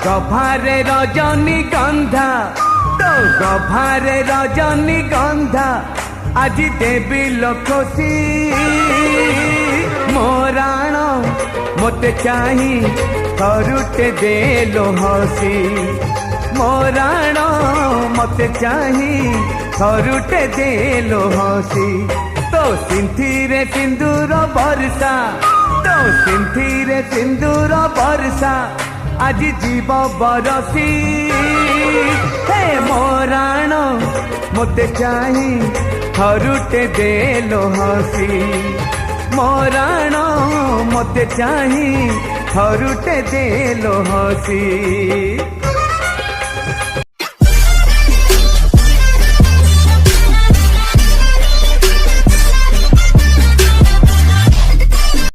गभारे रजनी गंधा तो गभारे रजनी गंधा आज देवी लखोसी मोराण मते चाही थरुटे देलो हसी मोराण मते चाही थरुटे देलो हसी तो सिंथिरे सिंदूर बरसा तो सिंथिरे सिंदूर बरसा आज जीव बरसी हे मोराण मते चाही थरुटे देलो हसी मोराण मते चाही थरुटे देलो हसी।